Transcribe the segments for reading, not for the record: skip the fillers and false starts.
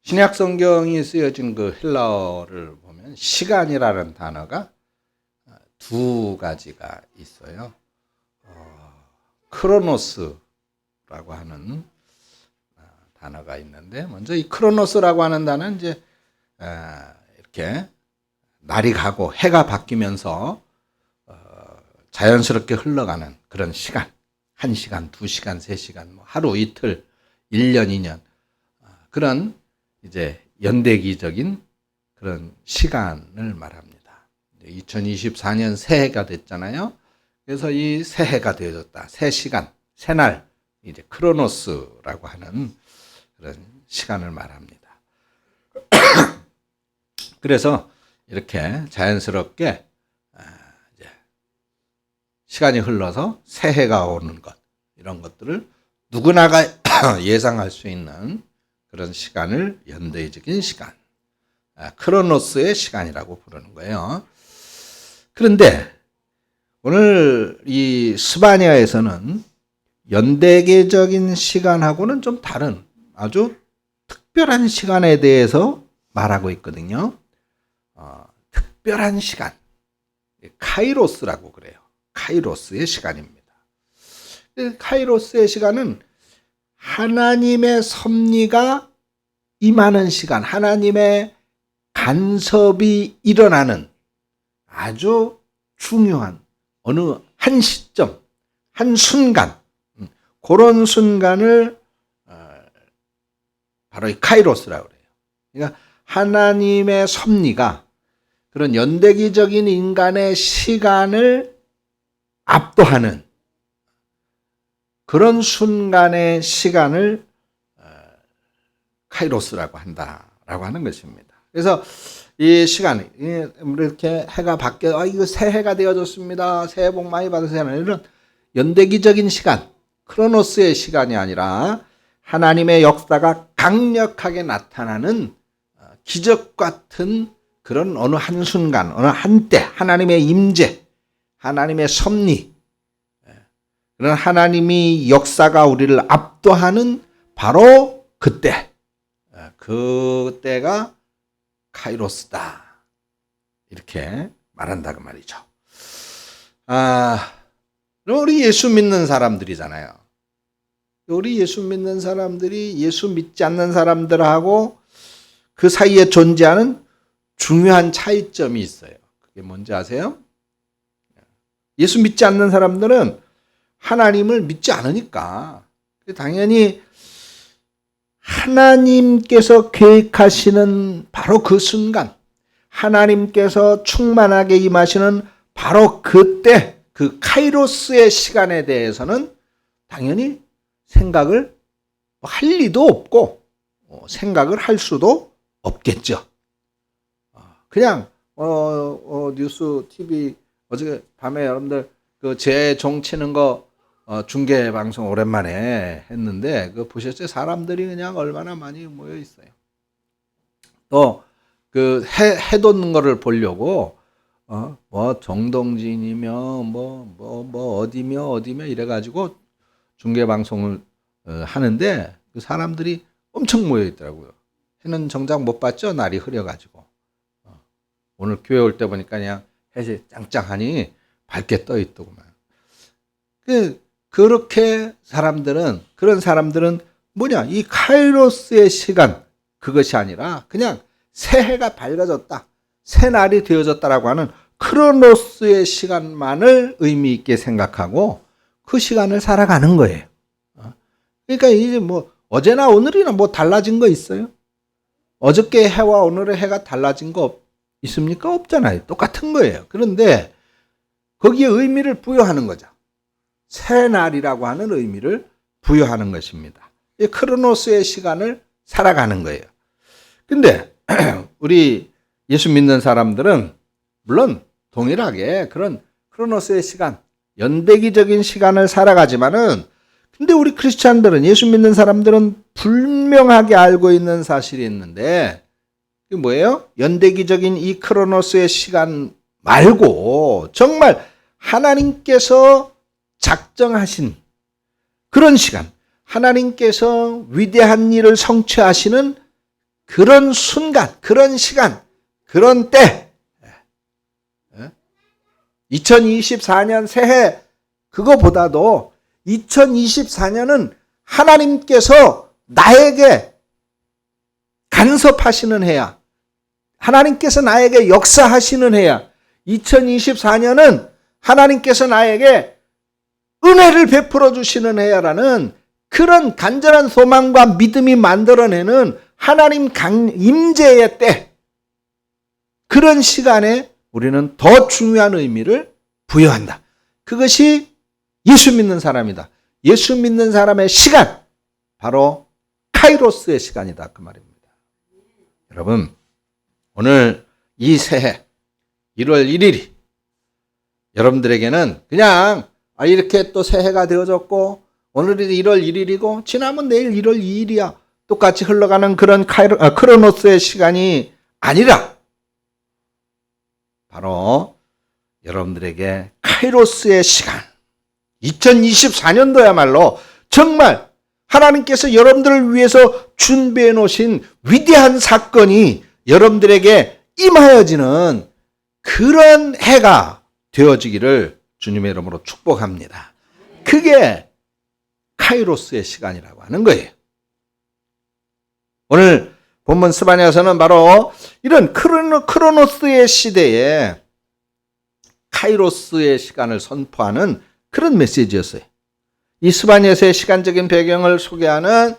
신약 성경이 쓰여진 그 헬라어를 보면 시간이라는 단어가 두 가지가 있어요. 크로노스라고 하는 단어가 있는데, 먼저 이 크로노스라고 하는 단어는 이제 이렇게 날이 가고 해가 바뀌면서 자연스럽게 흘러가는 그런 시간, 1시간, 2시간, 3시간, 뭐 하루, 이틀, 1년, 2년, 그런 이제 연대기적인 그런 시간을 말합니다. 2024년 새해가 됐잖아요. 그래서 이 새해가 되어졌다. 새 시간, 새날, 이제 크로노스라고 하는 그런 시간을 말합니다. 그래서 이렇게 자연스럽게 이제 시간이 흘러서 새해가 오는 것, 이런 것들을 누구나가 예상할 수 있는 그런 시간을 연대적인 시간, 크로노스의 시간이라고 부르는 거예요. 그런데 오늘 이 스바냐에서는 연대계적인 시간하고는 좀 다른 아주 특별한 시간에 대해서 말하고 있거든요. 특별한 시간, 카이로스라고 그래요. 카이로스의 시간입니다. 카이로스의 시간은 하나님의 섭리가 임하는 시간, 하나님의 간섭이 일어나는 아주 중요한 어느 한 시점, 한 순간, 그런 순간을 바로 이 카이로스라고 그래요. 그러니까 하나님의 섭리가 그런 연대기적인 인간의 시간을 압도하는 그런 순간의 시간을 카이로스라고 한다라고 하는 것입니다. 그래서 이 시간, 이렇게 해가 바뀌어, 이거 새해가 되어졌습니다. 새해 복 많이 받으세요. 이런 연대기적인 시간, 크로노스의 시간이 아니라 하나님의 역사가 강력하게 나타나는 기적 같은 그런 어느 한순간, 어느 한때, 하나님의 임재, 하나님의 섭리, 그런 하나님이 역사가 우리를 압도하는 바로 그때, 그때가 카이로스다. 이렇게 말한다고 말이죠. 그럼 우리 예수 믿는 사람들이잖아요. 우리 예수 믿는 사람들이 예수 믿지 않는 사람들하고 그 사이에 존재하는 중요한 차이점이 있어요. 그게 뭔지 아세요? 예수 믿지 않는 사람들은 하나님을 믿지 않으니까 당연히 하나님께서 계획하시는 바로 그 순간, 하나님께서 충만하게 임하시는 바로 그때, 그 카이로스의 시간에 대해서는 당연히 생각을 할 리도 없고 생각을 할 수도 없겠죠. 그냥 뉴스 TV 어제 밤에 여러분들 그 제 종 치는 거 중계 방송 오랜만에 했는데 그거 보셨죠? 사람들이 그냥 얼마나 많이 모여 있어요. 또 그 해 돋는 거를 보려고 뭐 정동진이며 뭐 어디며 이래 가지고 중계 방송을 하는데 그 사람들이 엄청 모여 있더라고요. 해는 정작 못 봤죠? 날이 흐려 가지고. 오늘 교회 올 때 보니까 그냥 해이 짱짱하니 밝게 떠 있더구만. 그렇게 그런 사람들은 뭐냐, 이 카이로스의 시간, 그것이 아니라 그냥 새해가 밝아졌다, 새날이 되어졌다라고 하는 크로노스의 시간만을 의미 있게 생각하고 그 시간을 살아가는 거예요. 그러니까 이제 뭐 어제나 오늘이나 뭐 달라진 거 있어요? 어저께 해와 오늘의 해가 달라진 거 있습니까? 없잖아요. 똑같은 거예요. 그런데 거기에 의미를 부여하는 거죠. 새날이라고 하는 의미를 부여하는 것입니다. 이 크로노스의 시간을 살아가는 거예요. 근데 우리 예수 믿는 사람들은 물론 동일하게 그런 크로노스의 시간, 연대기적인 시간을 살아가지만은, 근데 우리 크리스찬들은, 예수 믿는 사람들은 분명하게 알고 있는 사실이 있는데, 그게 뭐예요? 연대기적인 이 크로노스의 시간 말고 정말 하나님께서 작정하신 그런 시간, 하나님께서 위대한 일을 성취하시는 그런 순간, 그런 시간, 그런 때, 2024년 새해 그거보다도 2024년은 하나님께서 나에게 간섭하시는 해야, 하나님께서 나에게 역사하시는 해야, 2024년은 하나님께서 나에게 은혜를 베풀어 주시는 해야라는 그런 간절한 소망과 믿음이 만들어내는 하나님 임재의 때, 그런 시간에 우리는 더 중요한 의미를 부여한다. 그것이 예수 믿는 사람이다. 예수 믿는 사람의 시간, 바로 카이로스의 시간이다, 그 말입니다. 여러분, 오늘 이 새해 1월 1일이 여러분들에게는 그냥 이렇게 또 새해가 되어졌고 오늘이 1월 1일이고 지나면 내일 1월 2일이야, 똑같이 흘러가는 그런 크로노스의 시간이 아니라 바로 여러분들에게 카이로스의 시간, 2024년도야말로 정말 하나님께서 여러분들을 위해서 준비해 놓으신 위대한 사건이 여러분들에게 임하여지는 그런 해가 되어지기를 주님의 이름으로 축복합니다. 그게 카이로스의 시간이라고 하는 거예요. 오늘 본문 스바냐서는 바로 이런 크로노스의 시대에 카이로스의 시간을 선포하는 그런 메시지였어요. 이 스바냐서의 시간적인 배경을 소개하는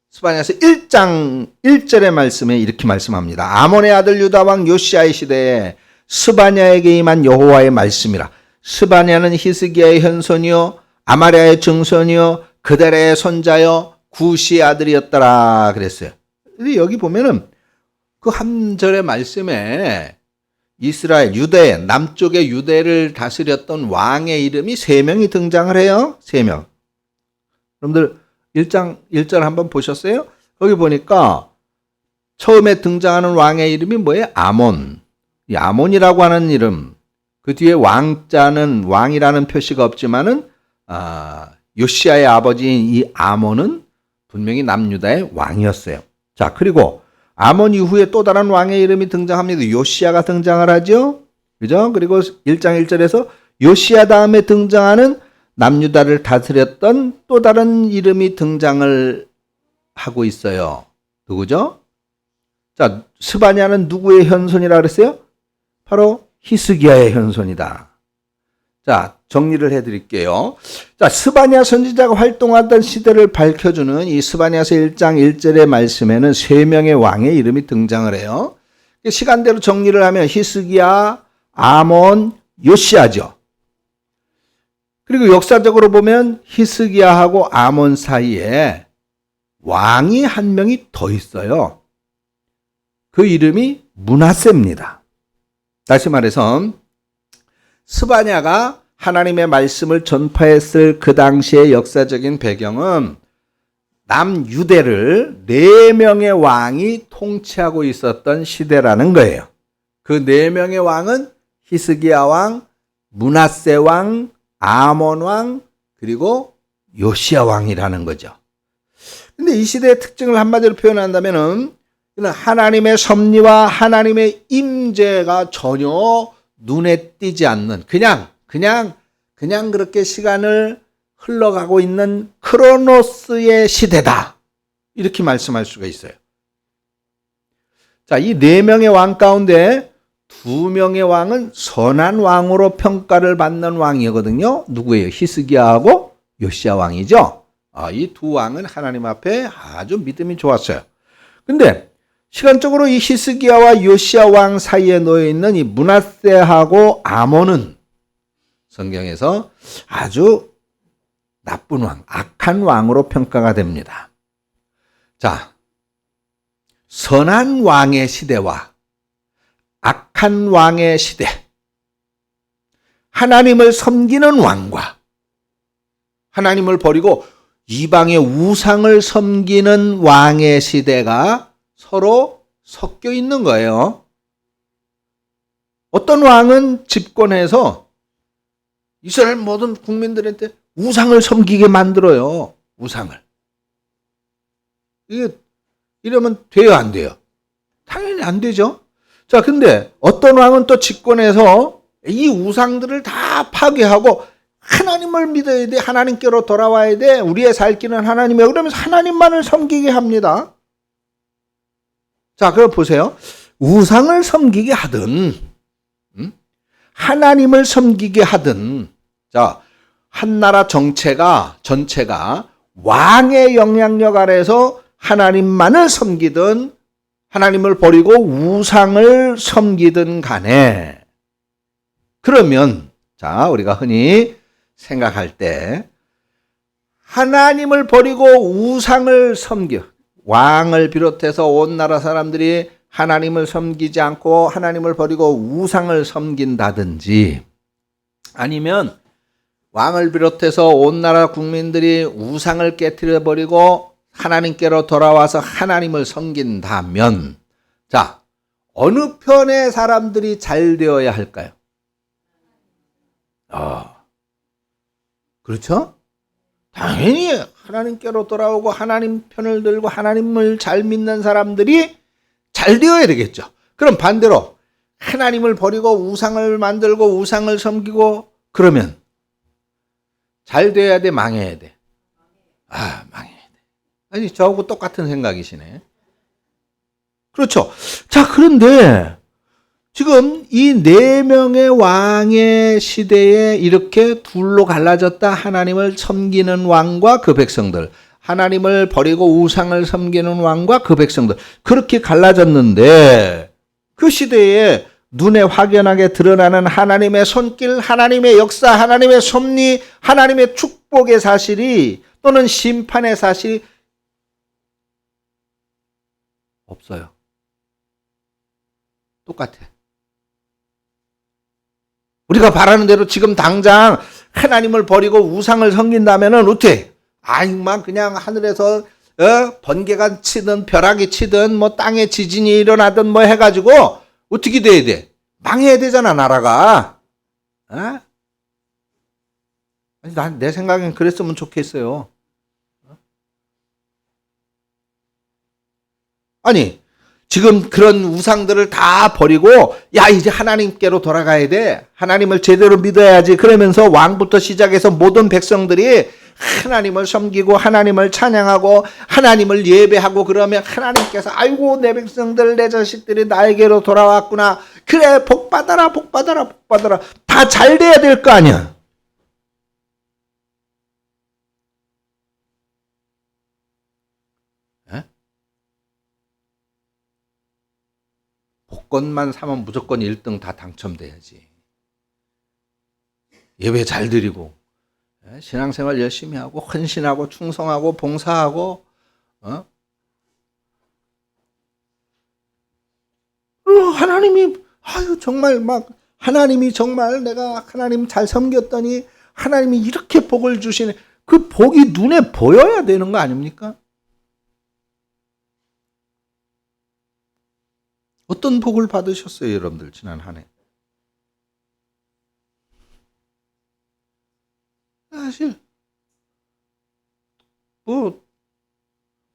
스바냐서 1장 1절의 말씀에 이렇게 말씀합니다. 아몬의 아들 유다 왕 요시아의 시대에 스바냐에게 임한 여호와의 말씀이라. 스바냐는 히스기야의 현손이요 아마랴의 증손이요 그델의 손자요 구시의 아들이었더라 그랬어요. 근데 여기 보면은 그 한 절의 말씀에 이스라엘 유대 남쪽의 유대를 다스렸던 왕의 이름이 3명이 등장을 해요. 3명. 여러분들 1장 1절 한번 보셨어요? 거기 보니까 처음에 등장하는 왕의 이름이 뭐예요? 아몬. 이 아몬이라고 하는 이름, 그 뒤에 왕자는 왕이라는 표시가 없지만은 요시아의 아버지인 이 아몬은 분명히 남유다의 왕이었어요. 자, 그리고 아몬 이후에 또 다른 왕의 이름이 등장합니다. 요시아가 등장을 하죠. 그죠? 그리고 1장 1절에서 요시아 다음에 등장하는 남유다를 다스렸던 또 다른 이름이 등장을 하고 있어요. 누구죠? 자, 스바냐는 누구의 현손이라 그랬어요? 바로 히스기야의 현손이다. 자, 정리를 해드릴게요. 자, 스바냐 선지자가 활동하던 시대를 밝혀주는 이 스바냐서 1장 1절의 말씀에는 3명의 왕의 이름이 등장을 해요. 시간대로 정리를 하면 히스기야, 아몬, 요시아죠. 그리고 역사적으로 보면 히스기야하고 아몬 사이에 왕이 한 명이 더 있어요. 그 이름이 므낫세입니다. 다시 말해서 스바냐가 하나님의 말씀을 전파했을 그 당시의 역사적인 배경은 남유대를 4명의 왕이 통치하고 있었던 시대라는 거예요. 그 4명의 왕은 히스기야 왕, 므낫세 왕, 아몬 왕, 그리고 요시야 왕이라는 거죠. 근데 이 시대의 특징을 한마디로 표현한다면은 하나님의 섭리와 하나님의 임재가 전혀 눈에 띄지 않는 그냥 그렇게 시간을 흘러가고 있는 크로노스의 시대다. 이렇게 말씀할 수가 있어요. 자, 이 4명의 왕 가운데 2명의 왕은 선한 왕으로 평가를 받는 왕이거든요. 누구예요? 히스기야하고 요시야 왕이죠. 이 2 왕은 하나님 앞에 아주 믿음이 좋았어요. 근데 시간적으로 이 히스기야와 요시야 왕 사이에 놓여 있는 이 므낫세하고 아몬은 성경에서 아주 나쁜 왕, 악한 왕으로 평가가 됩니다. 자, 선한 왕의 시대와 악한 왕의 시대, 하나님을 섬기는 왕과 하나님을 버리고 이방의 우상을 섬기는 왕의 시대가 서로 섞여 있는 거예요. 어떤 왕은 집권해서 이스라엘 모든 국민들한테 우상을 섬기게 만들어요. 우상을. 이게 이러면 돼요, 안 돼요? 당연히 안 되죠. 자, 근데 어떤 왕은 또 집권해서 이 우상들을 다 파괴하고 하나님을 믿어야 돼. 하나님께로 돌아와야 돼. 우리의 살 길은 하나님이야. 그러면서 하나님만을 섬기게 합니다. 자, 그럼 보세요. 우상을 섬기게 하든, 하나님을 섬기게 하든, 자, 한 나라 전체가 왕의 영향력 아래에서 하나님만을 섬기든, 하나님을 버리고 우상을 섬기든 간에, 그러면, 자, 우리가 흔히 생각할 때, 하나님을 버리고 우상을 섬겨, 왕을 비롯해서 온 나라 사람들이 하나님을 섬기지 않고 하나님을 버리고 우상을 섬긴다든지, 아니면 왕을 비롯해서 온 나라 국민들이 우상을 깨뜨려 버리고 하나님께로 돌아와서 하나님을 섬긴다면, 자, 어느 편의 사람들이 잘 되어야 할까요? 그렇죠? 당연히 하나님께로 돌아오고 하나님 편을 들고 하나님을 잘 믿는 사람들이 잘 되어야 되겠죠. 그럼 반대로 하나님을 버리고 우상을 만들고 우상을 섬기고 그러면 잘 돼야 돼, 망해야 돼? 망해야 돼. 아니, 저하고 똑같은 생각이시네. 그렇죠. 자, 그런데 지금 이 4명의 왕의 시대에 이렇게 둘로 갈라졌다. 하나님을 섬기는 왕과 그 백성들, 하나님을 버리고 우상을 섬기는 왕과 그 백성들, 그렇게 갈라졌는데 그 시대에 눈에 확연하게 드러나는 하나님의 손길, 하나님의 역사, 하나님의 섭리, 하나님의 축복의 사실이 또는 심판의 사실이 없어요. 똑같아. 우리가 바라는 대로 지금 당장 하나님을 버리고 우상을 섬긴다면은 어떻게? 막 그냥 하늘에서 번개가 치든 벼락이 치든 뭐 땅에 지진이 일어나든 뭐 해가지고 어떻게 돼야 돼? 망해야 되잖아, 나라가. 아니, 내 생각엔 그랬으면 좋겠어요. 아니, 지금 그런 우상들을 다 버리고, 야, 이제 하나님께로 돌아가야 돼. 하나님을 제대로 믿어야지. 그러면서 왕부터 시작해서 모든 백성들이 하나님을 섬기고 하나님을 찬양하고 하나님을 예배하고 그러면 하나님께서 아이고, 내 백성들, 내 자식들이 나에게로 돌아왔구나. 그래, 복 받아라, 복 받아라, 복 받아라. 다 잘 돼야 될 거 아니야. 복권만 사면 무조건 1등 다 당첨돼야지. 예배 잘 드리고, 신앙생활 열심히 하고, 헌신하고, 충성하고, 봉사하고, 하나님이, 정말 하나님이 정말 내가 하나님 잘 섬겼더니 하나님이 이렇게 복을 주시네. 그 복이 눈에 보여야 되는 거 아닙니까? 어떤 복을 받으셨어요, 여러분들, 지난 한 해? 사실,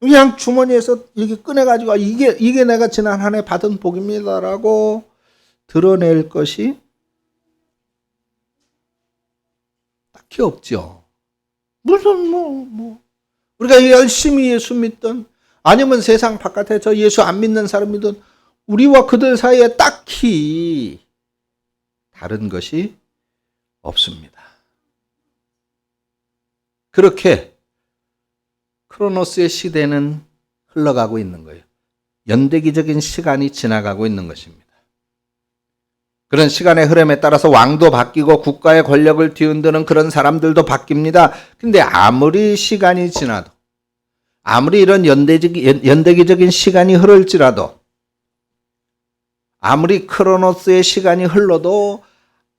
그냥 주머니에서 이렇게 꺼내가지고, 이게 내가 지난 한 해 받은 복입니다라고 드러낼 것이 딱히 없죠. 무슨, 우리가 열심히 예수 믿던, 아니면 세상 바깥에 저 예수 안 믿는 사람이든, 우리와 그들 사이에 딱히 다른 것이 없습니다. 그렇게 크로노스의 시대는 흘러가고 있는 거예요. 연대기적인 시간이 지나가고 있는 것입니다. 그런 시간의 흐름에 따라서 왕도 바뀌고 국가의 권력을 뒤흔드는 그런 사람들도 바뀝니다. 근데 아무리 시간이 지나도, 아무리 이런 연대기적인 시간이 흐를지라도, 아무리 크로노스의 시간이 흘러도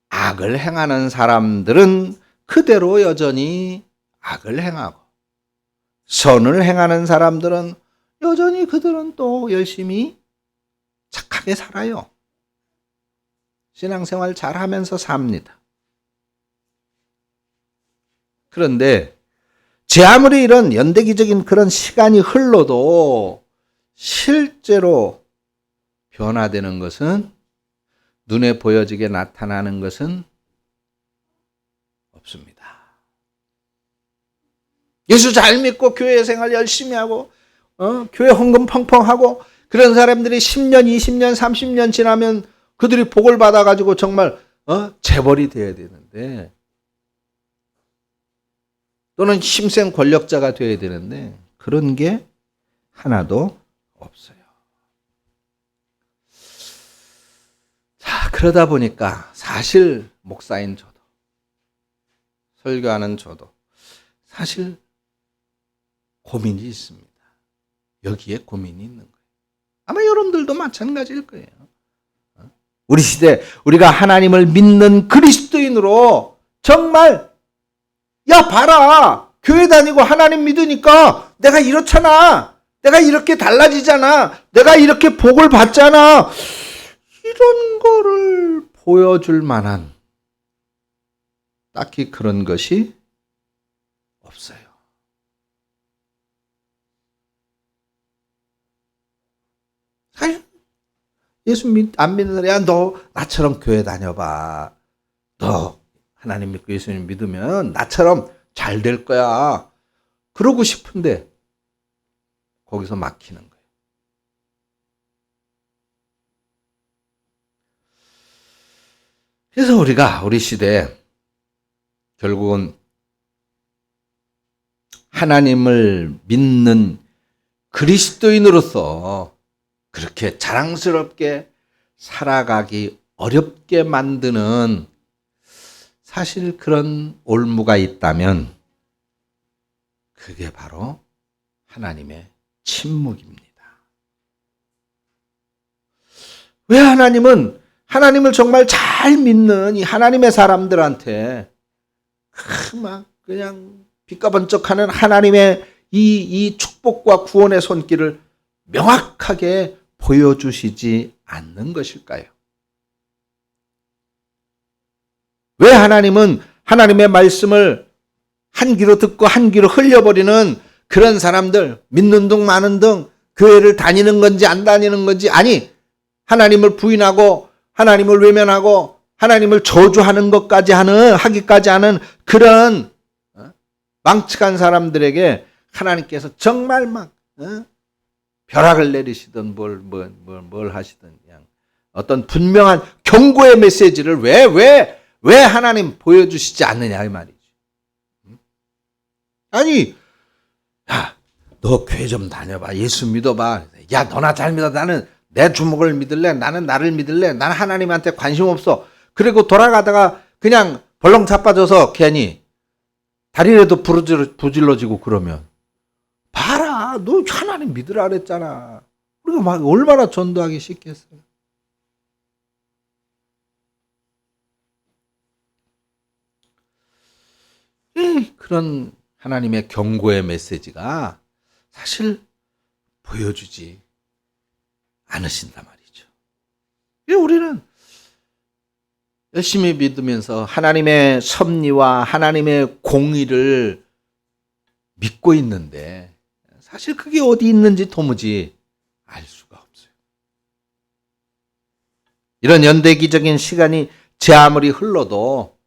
악을 행하는 사람들은 그대로 여전히 악을 행하고, 선을 행하는 사람들은 여전히 그들은 또 열심히 착하게 살아요. 신앙생활 잘하면서 삽니다. 그런데 제 아무리 이런 연대기적인 그런 시간이 흘러도 실제로 변화되는 것은, 눈에 보여지게 나타나는 것은 없습니다. 예수 잘 믿고 교회 생활 열심히 하고 교회 헌금 펑펑하고 그런 사람들이 10년, 20년, 30년 지나면 그들이 복을 받아가지고 정말 재벌이 돼야 되는데, 또는 힘센 권력자가 돼야 되는데 그런 게 하나도 없어요. 자, 그러다 보니까 사실 목사인 저도, 설교하는 저도 사실 고민이 있습니다. 여기에 고민이 있는 거예요. 아마 여러분들도 마찬가지일 거예요. 우리 시대, 우리가 하나님을 믿는 그리스도인으로 정말, 야, 봐라, 교회 다니고 하나님 믿으니까 내가 이렇잖아, 내가 이렇게 달라지잖아, 내가 이렇게 복을 받잖아, 이런 거를 보여줄 만한 딱히 그런 것이 없어요. 예수 안 믿는 사람, 야, 너 나처럼 교회 다녀봐. 너 하나님 믿고 예수님 믿으면 나처럼 잘 될 거야. 그러고 싶은데 거기서 막히는 거예요. 그래서 우리가 우리 시대에 결국은 하나님을 믿는 그리스도인으로서 그렇게 자랑스럽게 살아가기 어렵게 만드는 사실 그런 올무가 있다면 그게 바로 하나님의 침묵입니다. 왜 하나님을 정말 잘 믿는 이 하나님의 사람들한테 막 그냥 빛과 번쩍하는 하나님의 이 축복과 구원의 손길을 명확하게 보여주시지 않는 것일까요? 왜 하나님은 하나님의 말씀을 한 귀로 듣고 한 귀로 흘려버리는 그런 사람들, 믿는 둥 마는 둥 교회를 다니는 건지 안 다니는 건지, 아니 하나님을 부인하고 하나님을 외면하고 하나님을 저주하는 것까지 하기까지 하는 그런 망측한 사람들에게 하나님께서 정말 막 벼락을 내리시든 뭘 하시든 그냥 어떤 분명한 경고의 메시지를 왜 하나님 보여주시지 않느냐 이 말이죠. 아니, 야, 너 교회 좀 다녀봐. 예수 믿어봐. 야, 너나 잘 믿어. 나는 내 주먹을 믿을래. 나는 나를 믿을래. 나는 하나님한테 관심 없어. 그리고 돌아가다가 그냥 벌렁 자빠져서 괜히 다리라도 부질러지고 그러면, 봐라, 너 하나님 믿으라 그랬잖아. 우리가 막 얼마나 전도하기 쉽겠어요. 그런 하나님의 경고의 메시지가 사실 보여주지 않으신단 말이죠. 우리는 열심히 믿으면서 하나님의 섭리와 하나님의 공의를 믿고 있는데 사실 그게 어디 있는지 도무지 알 수가 없어요. 이런 연대기적인 시간이 제 아무리 흘러도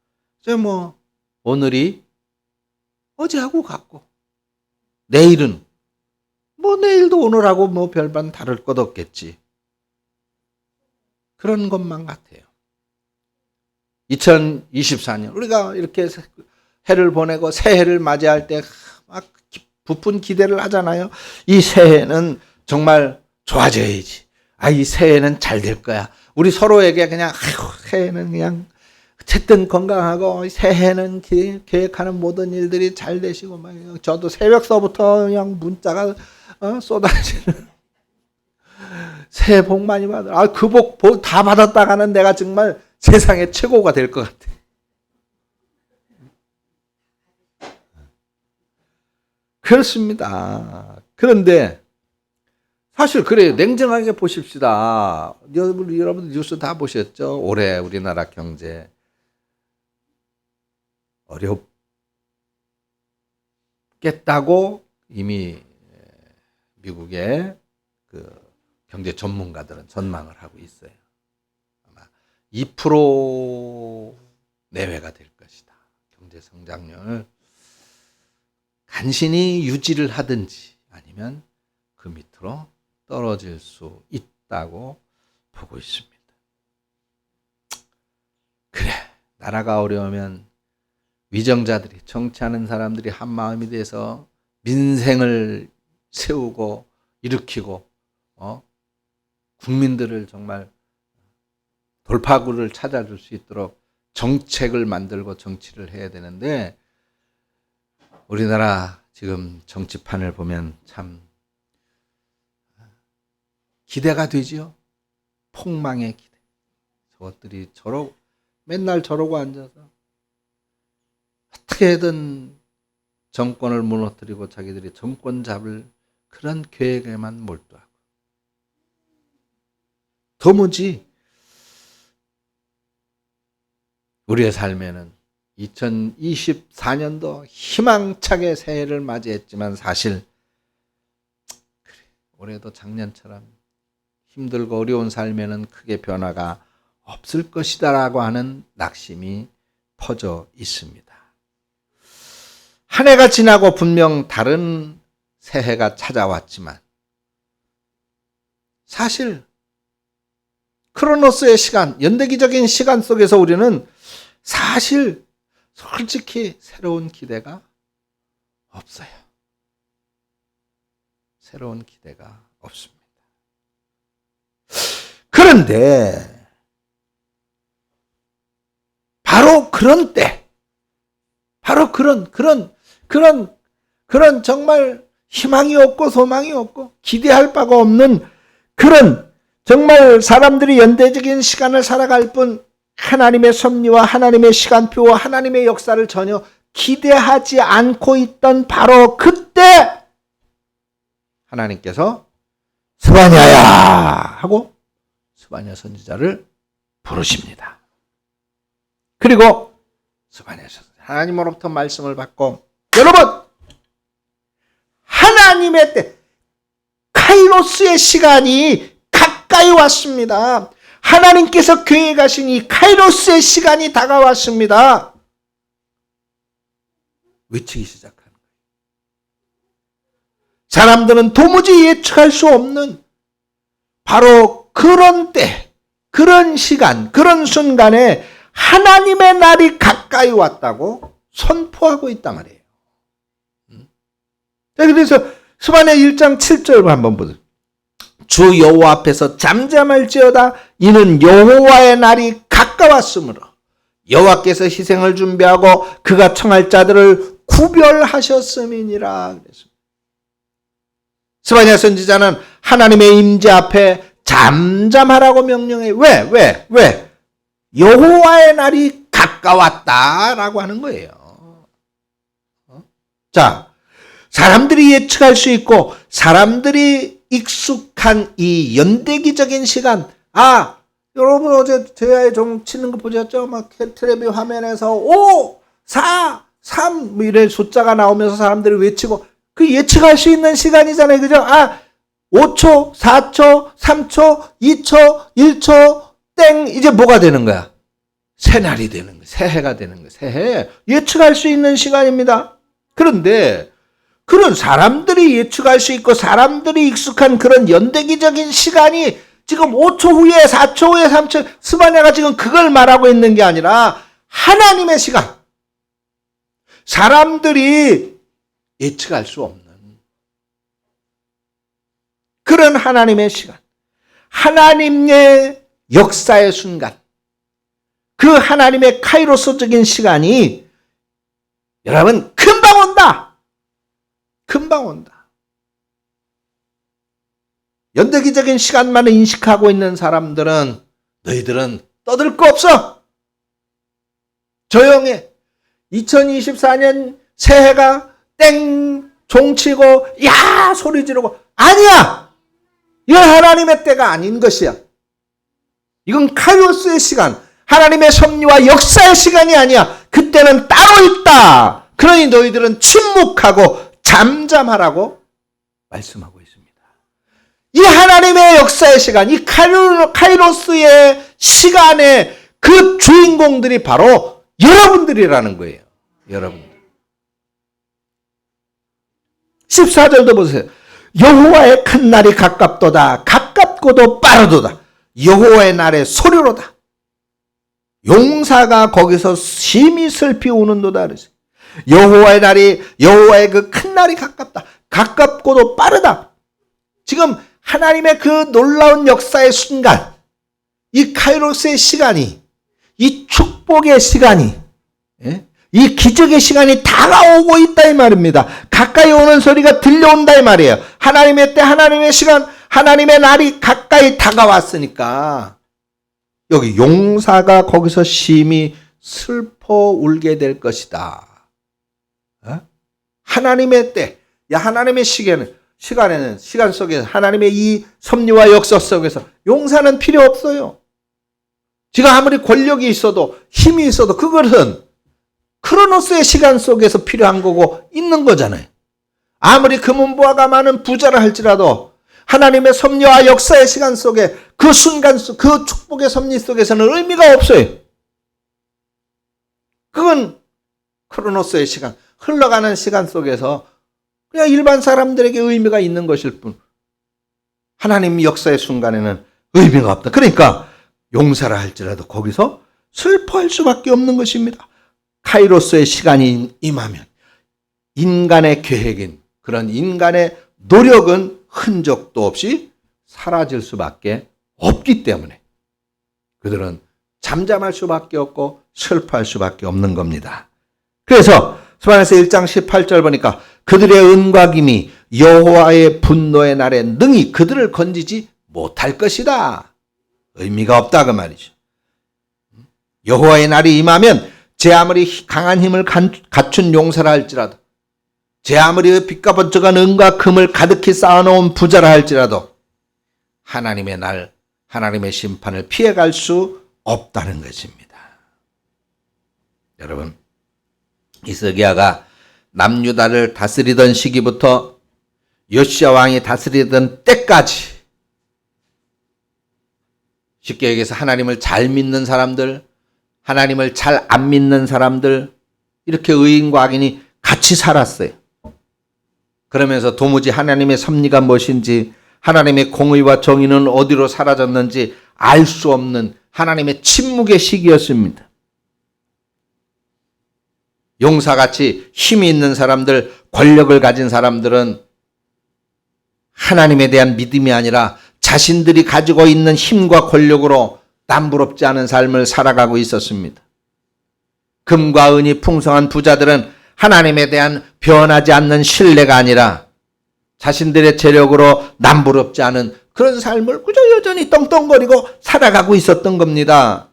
오늘이 어제하고 같고 내일은 내일도 오늘하고 별반 다를 것 없겠지. 그런 것만 같아요. 2024년 우리가 이렇게 해를 보내고 새해를 맞이할 때 막 부푼 기대를 하잖아요. 이 새해는 정말 좋아져야지. 이 새해는 잘 될 거야. 우리 서로에게 그냥 새해는 그냥 어쨌든 건강하고 새해는 계획하는 모든 일들이 잘 되시고 막 저도 새벽서부터 그냥 문자가 쏟아지는 새해 복 많이 받아. 그 복 다 받았다가는 내가 정말 세상의 최고가 될 것 같아. 그렇습니다. 그런데 사실 그래요. 냉정하게 보십시다. 여러분 뉴스 다 보셨죠? 올해 우리나라 경제 어렵겠다고 이미 미국의 그 경제 전문가들은 전망을 하고 있어요. 아마 2% 내외가 될 것이다. 경제 성장률을 간신히 유지를 하든지 아니면 그 밑으로 떨어질 수 있다고 보고 있습니다. 그래, 나라가 어려우면 위정자들이, 정치하는 사람들이 한 마음이 돼서 민생을 세우고 일으키고 국민들을 정말 돌파구를 찾아줄 수 있도록 정책을 만들고 정치를 해야 되는데, 우리나라 지금 정치판을 보면 참 기대가 되지요. 폭망의 기대. 저것들이 맨날 저러고 앉아서 어떻게든 정권을 무너뜨리고 자기들이 정권 잡을 그런 계획에만 몰두하고, 도무지 우리의 삶에는 2024년도 희망차게 새해를 맞이했지만 사실 그래, 올해도 작년처럼 힘들고 어려운 삶에는 크게 변화가 없을 것이다라고 하는 낙심이 퍼져 있습니다. 한 해가 지나고 분명 다른 새해가 찾아왔지만 사실 크로노스의 시간, 연대기적인 시간 속에서 우리는 사실 솔직히 새로운 기대가 없어요. 새로운 기대가 없습니다. 그런데 바로 그런 때, 바로 그런 정말 희망이 없고 소망이 없고 기대할 바가 없는 그런 정말 사람들이 연대적인 시간을 살아갈 뿐 하나님의 섭리와 하나님의 시간표와 하나님의 역사를 전혀 기대하지 않고 있던 바로 그때 하나님께서 스바냐야 하고 스바냐 선지자를 부르십니다. 그리고 스바냐 선지자 하나님으로부터 말씀을 받고, 여러분, 하나님의 때 카이로스의 시간이 가까이 왔습니다. 하나님께서 계획하신 이 카이로스의 시간이 다가왔습니다. 외치기 시작하는 거예요. 사람들은 도무지 예측할 수 없는 바로 그런 때, 그런 시간, 그런 순간에 하나님의 날이 가까이 왔다고 선포하고 있단 말이에요. 그래서 스바냐 1장 7절 한번 보세요. 주 여호와 앞에서 잠잠할지어다. 이는 여호와의 날이 가까웠으므로 여호와께서 희생을 준비하고 그가 청할 자들을 구별하셨음이니라 그랬습니다. 스바냐 선지자는 하나님의 임재 앞에 잠잠하라고 명령해. 왜? 여호와의 날이 가까웠다라고 하는 거예요. 자, 사람들이 예측할 수 있고 사람들이 익숙한 이 연대기적인 시간. 여러분 어제 제야의 종 치는 거 보셨죠? 막 텔레비 화면에서 5, 4, 3 뭐 이런 숫자가 나오면서 사람들이 외치고, 그 예측할 수 있는 시간이잖아요. 그죠? 5초, 4초, 3초, 2초, 1초, 땡. 이제 뭐가 되는 거야? 새날이 되는 거야. 새해가 되는 거야. 새해. 예측할 수 있는 시간입니다. 그런데 그런 사람들이 예측할 수 있고 사람들이 익숙한 그런 연대기적인 시간이 지금 5초 후에 4초 후에 3초, 스바냐가 지금 그걸 말하고 있는 게 아니라 하나님의 시간, 사람들이 예측할 수 없는 그런 하나님의 시간, 하나님의 역사의 순간, 그 하나님의 카이로스적인 시간이 여러분 금방 온다. 금방 온다. 연대기적인 시간만을 인식하고 있는 사람들은 너희들은 떠들 거 없어. 조용해. 2024년 새해가 땡 종치고 야 소리 지르고, 아니야. 이건 하나님의 때가 아닌 것이야. 이건 카이로스의 시간, 하나님의 섭리와 역사의 시간이 아니야. 그때는 따로 있다. 그러니 너희들은 침묵하고 잠잠하라고 말씀하고 있습니다. 이 하나님의 역사의 시간, 이 카이로스의 시간의 그 주인공들이 바로 여러분들이라는 거예요. 여러분들. 14절도 보세요. 여호와의 큰 날이 가깝도다. 가깝고도 빠르도다. 여호와의 날의 소리로다. 용사가 거기서 심히 슬피 우는도다. 그랬어요. 여호와의 날이, 여호와의 그 큰 날이 가깝다. 가깝고도 빠르다. 지금 하나님의 그 놀라운 역사의 순간, 이 카이로스의 시간이, 이 축복의 시간이, 이 기적의 시간이 다가오고 있다 이 말입니다. 가까이 오는 소리가 들려온다 이 말이에요. 하나님의 때, 하나님의 시간, 하나님의 날이 가까이 다가왔으니까 여기 용사가 거기서 심히 슬퍼 울게 될 것이다. 하나님의 때, 하나님의 시간에는 시간 속에서 하나님의 이 섭리와 역사 속에서 용사는 필요 없어요. 지가 아무리 권력이 있어도 힘이 있어도 그것은 크로노스의 시간 속에서 필요한 거고 있는 거잖아요. 아무리 금은보화가 많은 부자라 할지라도 하나님의 섭리와 역사의 시간 속에 그 순간 속, 그 축복의 섭리 속에서는 의미가 없어요. 그건 크로노스의 시간, 흘러가는 시간 속에서 그냥 일반 사람들에게 의미가 있는 것일 뿐 하나님 역사의 순간에는 의미가 없다. 그러니까 용사라 할지라도 거기서 슬퍼할 수밖에 없는 것입니다. 카이로스의 시간이 임하면 인간의 계획인 그런 인간의 노력은 흔적도 없이 사라질 수밖에 없기 때문에 그들은 잠잠할 수밖에 없고 슬퍼할 수밖에 없는 겁니다. 그래서 스바냐서 1장 18절 보니까 그들의 은과 김이 여호와의 분노의 날에 능히 그들을 건지지 못할 것이다. 의미가 없다 그 말이죠. 여호와의 날이 임하면 제 아무리 강한 힘을 갖춘 용사라 할지라도 제 아무리 빛과 번쩍한 은과 금을 가득히 쌓아놓은 부자라 할지라도 하나님의 날, 하나님의 심판을 피해갈 수 없다는 것입니다. 여러분, 히스기야가 남유다를 다스리던 시기부터 요시야 왕이 다스리던 때까지 쉽게 얘기해서 하나님을 잘 믿는 사람들, 하나님을 잘 안 믿는 사람들 이렇게 의인과 악인이 같이 살았어요. 그러면서 도무지 하나님의 섭리가 무엇인지 하나님의 공의와 정의는 어디로 사라졌는지 알 수 없는 하나님의 침묵의 시기였습니다. 용사같이 힘이 있는 사람들, 권력을 가진 사람들은 하나님에 대한 믿음이 아니라 자신들이 가지고 있는 힘과 권력으로 남부럽지 않은 삶을 살아가고 있었습니다. 금과 은이 풍성한 부자들은 하나님에 대한 변하지 않는 신뢰가 아니라 자신들의 재력으로 남부럽지 않은 그런 삶을 그저 여전히 떵떵거리고 살아가고 있었던 겁니다.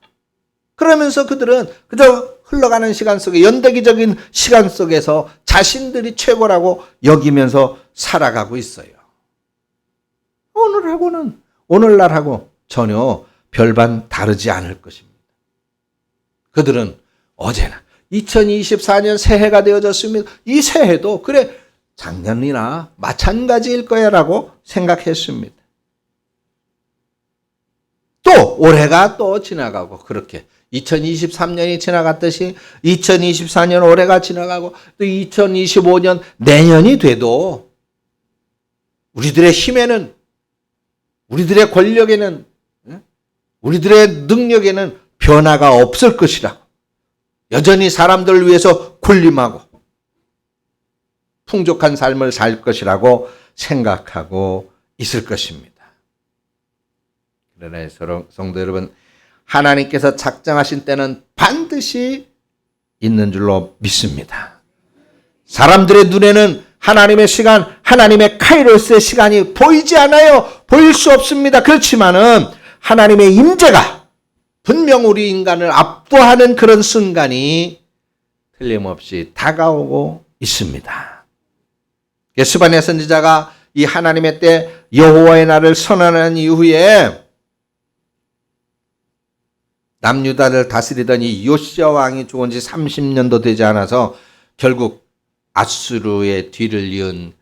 그러면서 그들은 그저 흘러가는 시간 속에 연대기적인 시간 속에서 자신들이 최고라고 여기면서 살아가고 있어요. 오늘날하고 전혀 별반 다르지 않을 것입니다. 그들은 어제나 2024년 새해가 되어졌습니다. 이 새해도 그래 작년이나 마찬가지일 거야라고 생각했습니다. 또 올해가 또 지나가고 그렇게 2023년이 지나갔듯이 2024년 올해가 지나가고 또 2025년 내년이 돼도 우리들의 힘에는 우리들의 권력에는 우리들의 능력에는 변화가 없을 것이라고 여전히 사람들을 위해서 군림하고 풍족한 삶을 살 것이라고 생각하고 있을 것입니다. 그러나 성도 여러분, 하나님께서 작정하신 때는 반드시 있는 줄로 믿습니다. 사람들의 눈에는 하나님의 시간, 하나님의 카이로스의 시간이 보이지 않아요. 보일 수 없습니다. 그렇지만은 하나님의 임재가 분명 우리 인간을 압도하는 그런 순간이 틀림없이 다가오고 있습니다. 스바냐 선지자가 이 하나님의 때 여호와의 날을 선언한 이후에 남유다를 다스리던 이 요시야 왕이 죽은 지 30년도 되지 않아서 결국 아수르의 뒤를 이은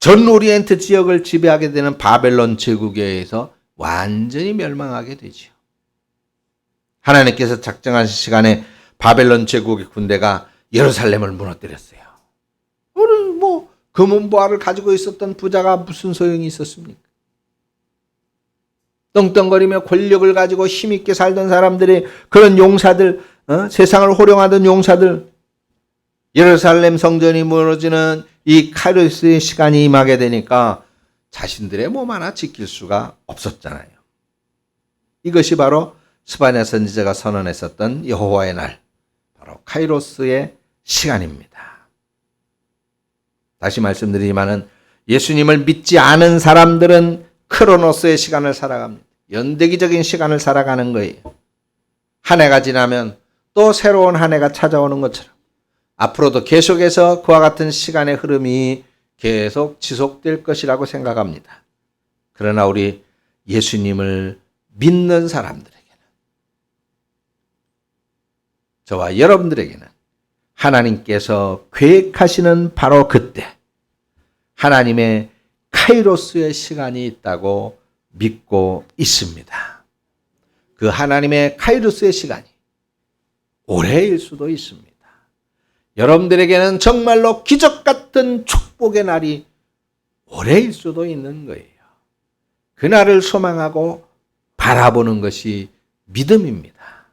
전 오리엔트 지역을 지배하게 되는 바벨론 제국에 의해서 완전히 멸망하게 되지요. 하나님께서 작정하신 시간에 바벨론 제국의 군대가 예루살렘을 무너뜨렸어요. 오늘 금은보화를 가지고 있었던 부자가 무슨 소용이 있었습니까? 떵떵거리며 권력을 가지고 힘있게 살던 사람들이, 그런 용사들, 세상을 호령하던 용사들, 예루살렘 성전이 무너지는 이 카이로스의 시간이 임하게 되니까 자신들의 몸 하나 지킬 수가 없었잖아요. 이것이 바로 스바냐 선지자가 선언했었던 여호와의 날, 바로 카이로스의 시간입니다. 다시 말씀드리지만은 예수님을 믿지 않은 사람들은 크로노스의 시간을 살아갑니다. 연대기적인 시간을 살아가는 거예요. 한 해가 지나면 또 새로운 한 해가 찾아오는 것처럼 앞으로도 계속해서 그와 같은 시간의 흐름이 계속 지속될 것이라고 생각합니다. 그러나 우리 예수님을 믿는 사람들에게는, 저와 여러분들에게는 하나님께서 계획하시는 바로 그때 하나님의 카이로스의 시간이 있다고 믿고 있습니다. 그 하나님의 카이로스의 시간이 올해일 수도 있습니다. 여러분들에게는 정말로 기적 같은 축복의 날이 올해일 수도 있는 거예요. 그날을 소망하고 바라보는 것이 믿음입니다.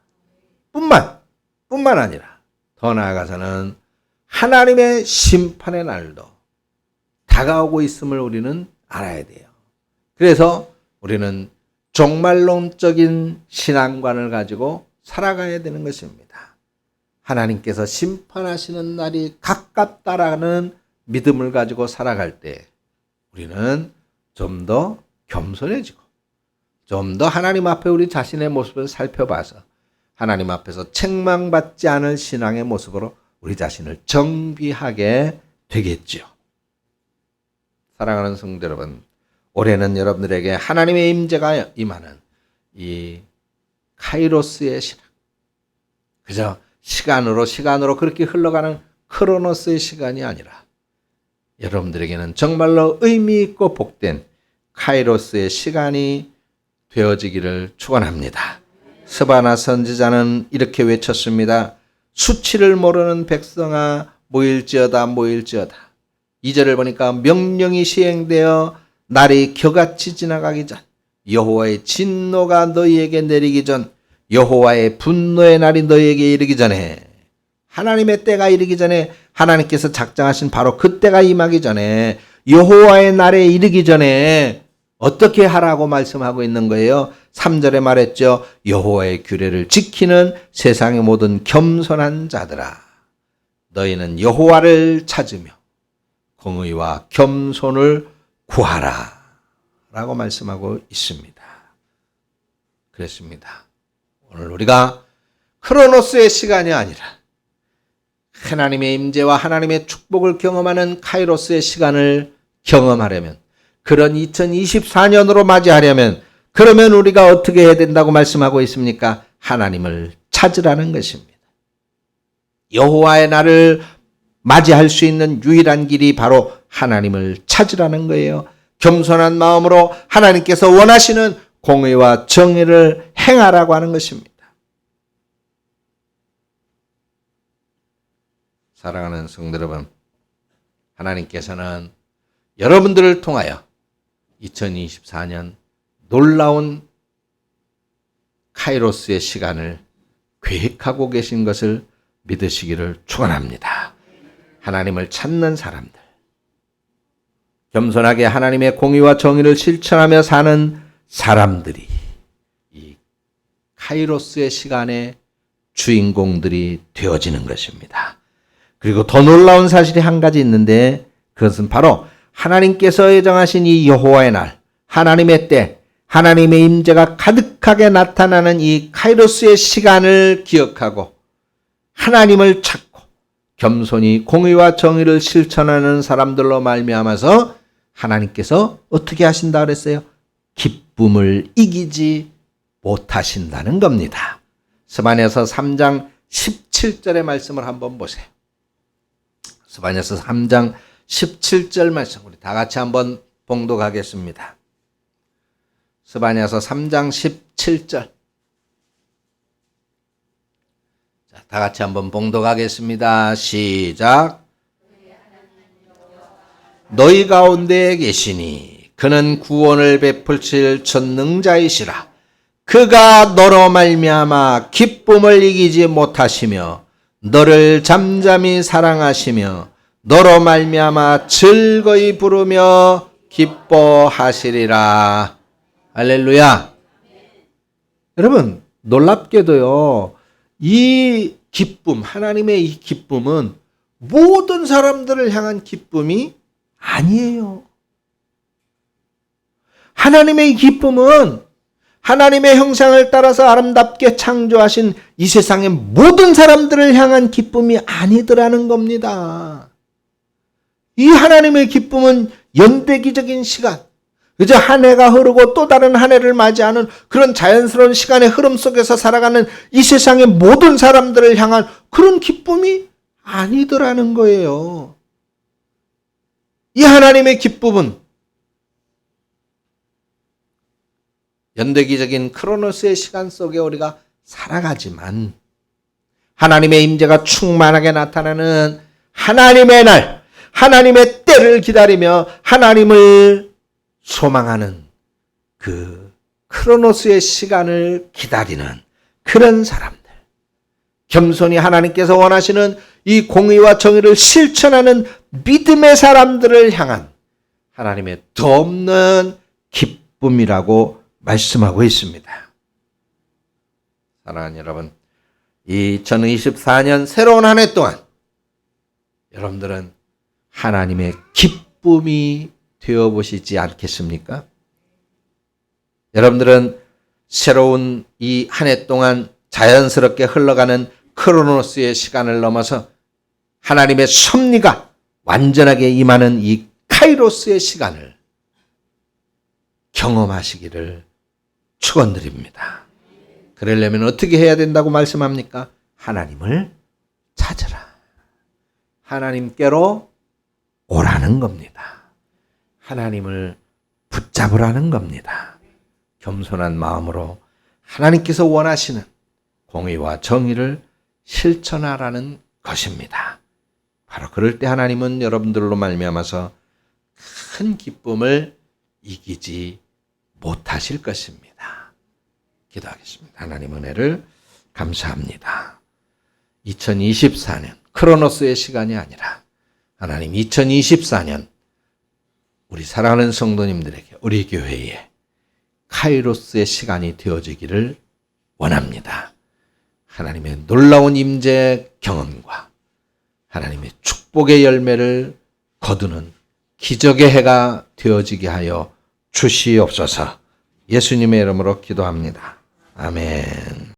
뿐만 아니라 더 나아가서는 하나님의 심판의 날도 다가오고 있음을 우리는 알아야 돼요. 그래서 우리는 종말론적인 신앙관을 가지고 살아가야 되는 것입니다. 하나님께서 심판하시는 날이 가깝다라는 믿음을 가지고 살아갈 때 우리는 좀 더 겸손해지고 좀 더 하나님 앞에 우리 자신의 모습을 살펴봐서 하나님 앞에서 책망받지 않을 신앙의 모습으로 우리 자신을 정비하게 되겠죠. 사랑하는 성도 여러분, 올해는 여러분들에게 하나님의 임재가 임하는 이 카이로스의 시간, 그저 시간으로 그렇게 흘러가는 크로노스의 시간이 아니라 여러분들에게는 정말로 의미 있고 복된 카이로스의 시간이 되어지기를 축원합니다. 스바냐 선지자는 이렇게 외쳤습니다. 수치를 모르는 백성아 모일지어다. 2절을 보니까 명령이 시행되어 날이 겨같이 지나가기 전, 여호와의 진노가 너희에게 내리기 전, 여호와의 분노의 날이 너희에게 이르기 전에, 하나님의 때가 이르기 전에, 하나님께서 작정하신 바로 그때가 임하기 전에, 여호와의 날에 이르기 전에 어떻게 하라고 말씀하고 있는 거예요? 3절에 말했죠. 여호와의 규례를 지키는 세상의 모든 겸손한 자들아, 너희는 여호와를 찾으며 공의와 겸손을 구하라 라고 말씀하고 있습니다. 그렇습니다. 오늘 우리가 크로노스의 시간이 아니라 하나님의 임재와 하나님의 축복을 경험하는 카이로스의 시간을 경험하려면, 그런 2024년으로 맞이하려면, 그러면 우리가 어떻게 해야 된다고 말씀하고 있습니까? 하나님을 찾으라는 것입니다. 여호와의 날을 맞이할 수 있는 유일한 길이 바로 하나님을 찾으라는 거예요. 겸손한 마음으로 하나님께서 원하시는 공의와 정의를 행하라고 하는 것입니다. 사랑하는 성도 여러분, 하나님께서는 여러분들을 통하여 2024년 놀라운 카이로스의 시간을 계획하고 계신 것을 믿으시기를 축원합니다. 하나님을 찾는 사람들, 겸손하게 하나님의 공의와 정의를 실천하며 사는 사람들이 이 카이로스의 시간의 주인공들이 되어지는 것입니다. 그리고 더 놀라운 사실이 한 가지 있는데, 그것은 바로 하나님께서 예정하신 이 여호와의 날, 하나님의 때, 하나님의 임재가 가득하게 나타나는 이 카이로스의 시간을 기억하고 하나님을 찾고 겸손히 공의와 정의를 실천하는 사람들로 말미암아서 하나님께서 어떻게 하신다 그랬어요? 기쁨을 이기지 못하신다는 겁니다. 스바냐서 3장 17절의 말씀을 한번 보세요. 스바냐서 3장 17절 말씀 우리 다 같이 한번 봉독하겠습니다. 스바냐서 3장 17절. 자, 다 같이 한번 봉독하겠습니다. 시작. 너희 가운데에 계시니 그는 구원을 베풀실 전능자이시라. 그가 너로 말미암아 기쁨을 이기지 못하시며 너를 잠잠히 사랑하시며 너로 말미암아 즐거이 부르며 기뻐하시리라. 할렐루야. 여러분, 놀랍게도요, 이 기쁨, 하나님의 이 기쁨은 모든 사람들을 향한 기쁨이 아니에요. 하나님의 이 기쁨은 하나님의 형상을 따라서 아름답게 창조하신 이 세상의 모든 사람들을 향한 기쁨이 아니더라는 겁니다. 이 하나님의 기쁨은 연대기적인 시간, 그저 한 해가 흐르고 또 다른 한 해를 맞이하는 그런 자연스러운 시간의 흐름 속에서 살아가는 이 세상의 모든 사람들을 향한 그런 기쁨이 아니더라는 거예요. 이 하나님의 기쁨은 연대기적인 크로노스의 시간 속에 우리가 살아가지만 하나님의 임재가 충만하게 나타나는 하나님의 날, 하나님의 때를 기다리며 하나님을 소망하는 그 크로노스의 시간을 기다리는 그런 사람들, 겸손히 하나님께서 원하시는 이 공의와 정의를 실천하는 믿음의 사람들을 향한 하나님의 덧없는 기쁨이라고 말씀하고 있습니다. 사랑하는 여러분, 2024년 새로운 한 해 동안 여러분들은 하나님의 기쁨이 되어보시지 않겠습니까? 여러분들은 새로운 이 한 해 동안 자연스럽게 흘러가는 크로노스의 시간을 넘어서 하나님의 섭리가 완전하게 임하는 이 카이로스의 시간을 경험하시기를 축원드립니다. 그러려면 어떻게 해야 된다고 말씀합니까? 하나님을 찾으라. 하나님께로 오라는 겁니다. 하나님을 붙잡으라는 겁니다. 겸손한 마음으로 하나님께서 원하시는 공의와 정의를 실천하라는 것입니다. 바로 그럴 때 하나님은 여러분들로 말미암아서 큰 기쁨을 이기지 못하실 것입니다. 기도하겠습니다. 하나님 은혜를 감사합니다. 2024년 크로노스의 시간이 아니라 하나님 2024년 우리 사랑하는 성도님들에게 우리 교회에 카이로스의 시간이 되어지기를 원합니다. 하나님의 놀라운 임재 경험과 하나님의 축복의 열매를 거두는 기적의 해가 되어지게 하여 주시옵소서. 예수님의 이름으로 기도합니다. 아멘.